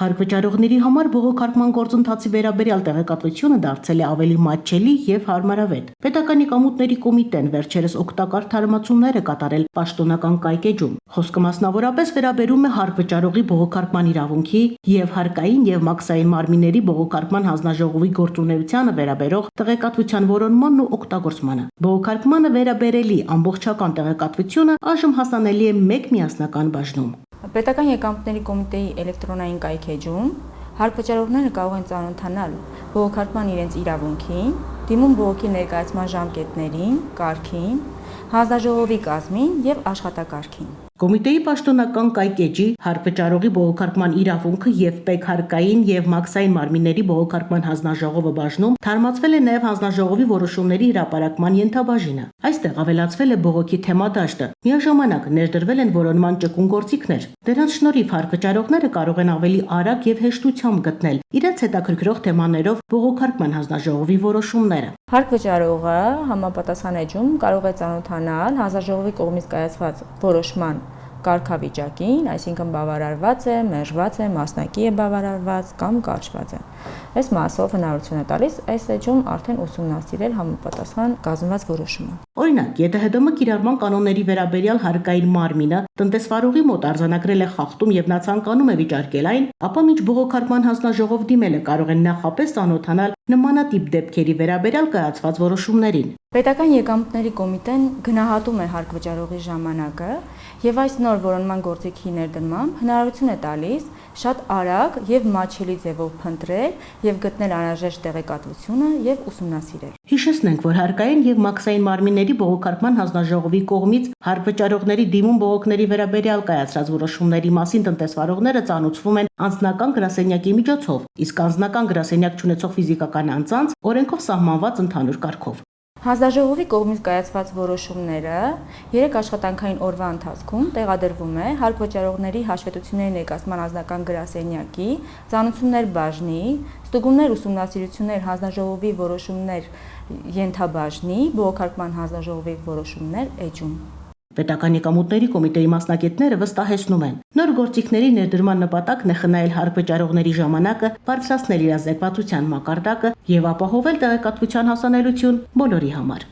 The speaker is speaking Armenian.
Հարկ վճարողների համար բողոքարկման գործընթացի վերաբերյալ տեղեկատվությունը դարձել է ավելի մատչելի եւ հարմարավետ։ Պետական եկամուտների կոմիտեն վերջերս օգտակար թարմացումներ է կատարել պաշտոնական կայքեջում։ Խոսքը մասնավորապես վերաբերում է հարկ վճարողի բողոքարկման իրավունքի եւ հարկային եւ մաքսային մարմինների բողոքարկման հանձնաժողովի գործունեությանը վերաբերող տեղեկատվության որոնմանն ու օգտագործմանը։ Բողոքարկմանը վերաբերելի ամբողջական տեղեկատվությունը այժմ հասանելի է մեկ միասնական բաժնում։ Պետական եկամուտների կոմիտեի էլեկտրոնային կայքեջում հարկ վճարողները կարող են ծանոթանալ բողոքարկման իրենց իրավունքին, դիմում բողոքի ներկայացման ժամկետներին, կարգին, հանձնաժողովի կազմին եւ աշխատակարգին։ Կոմիտեի պաշտոնական կայքեջի հարկ վճարողի բողոքարկման իրավունքը եւ ՊԵԿ հարկային եւ մաքսային մարմինների բողոքարկման հանձնաժողովը բաժնում թարմացվել է նաեւ հանձնաժողովի որոշումների հրապարակման ենթաբաժինը։ Այստեղ ավելացվել է բողոքի թեմադաշտը։ Միաժամանակ ներդրվել են որոնման ճկուն գործիքներ։ Դրանց շնորհիվ հարկ վճարողները կարող են ավելի արագ եւ հեշտությամբ գտնել իրենց հետաքրքրող թեմաներով բողոքարկման հանձնաժողովի որոշումները։ Հարկ վճարողը համապատասխան էջում կարող է ծանոթանալ հանձնաժողովի կողմից կայացված որոշման կարգավիճակին, այսինքն բավարարված է, մերժված է, մասնակի է բավարարված կամ կարճված է։ Այս մասով հնարավորություն է տալիս այս էջում արդեն ուսումնասիրել համապատասխան կազմված որոշումը։ Օրինակ, եթե ՀԴՄ կիրառման կանոնների վերաբերյալ հարկային մարմինը տնտեսվարողի մոտ արձանագրել է խախտում եւ նա ցանկանում է վիճարկել այն, ապա մինչ բողոքարկման հանձնաժողով դիմելը կարող են նախապես ծանոթանալ նմանատիպ դեպքերի վերաբերյալ կայացված որոշումներին։ Պետական եկամուտների կոմիտեն գնահատում է հարկ վճարողի ժամանակը եւ այս նոր որոնման գործիքի ներդրմամբ հնարավորություն է տալիս շատ արագ եւ մատչելի ձևով փնտրել եւ գտնել անհրաժեշտ տեղեկատվությունը եւ ուսումնասիրել։ Հիշեցնենք, որ հարկային եւ մաքսային մարմինների բողոքարկման հանձնաժողովի կողմից հարկ վճարողների դիմում բողոքների վերաբերյալ կայացած որոշումների մասին տնտեսվարողները ծանոթվում են անձնական գրասենյակի միջոցով, իսկ անձնական գրասենյակ չունեցող ֆիզիկական անձանց օրենքով սահմանված ընդհանուր կարգով։ Հանձնաժողովի կողմից կայացված որոշումները 3 աշխատանքային օրվա ընթացքում տեղադրվում է հարկ վճարողների հաշվետվությունների ներկայացման անձնական գրասենյակի, ծանոթություններ բաժնի, ստուգումներ ուսումնասիրություններ հանձնաժողովի որոշումներ ենթաբաժնի, բողոքարկման հանձնաժողովի որոշումներ էջում։ Պետական եկամուտների կոմիտեի մասնակիցները վստահեցնում են, նոր գործիքների ներդրման նպատակն է խնայել հարկ վճարողների ժամանակը, բարձրացնել իրազեկվածության մակարդակը եւ ապահովել տեղեկատվության հասանելիություն բոլորի համար։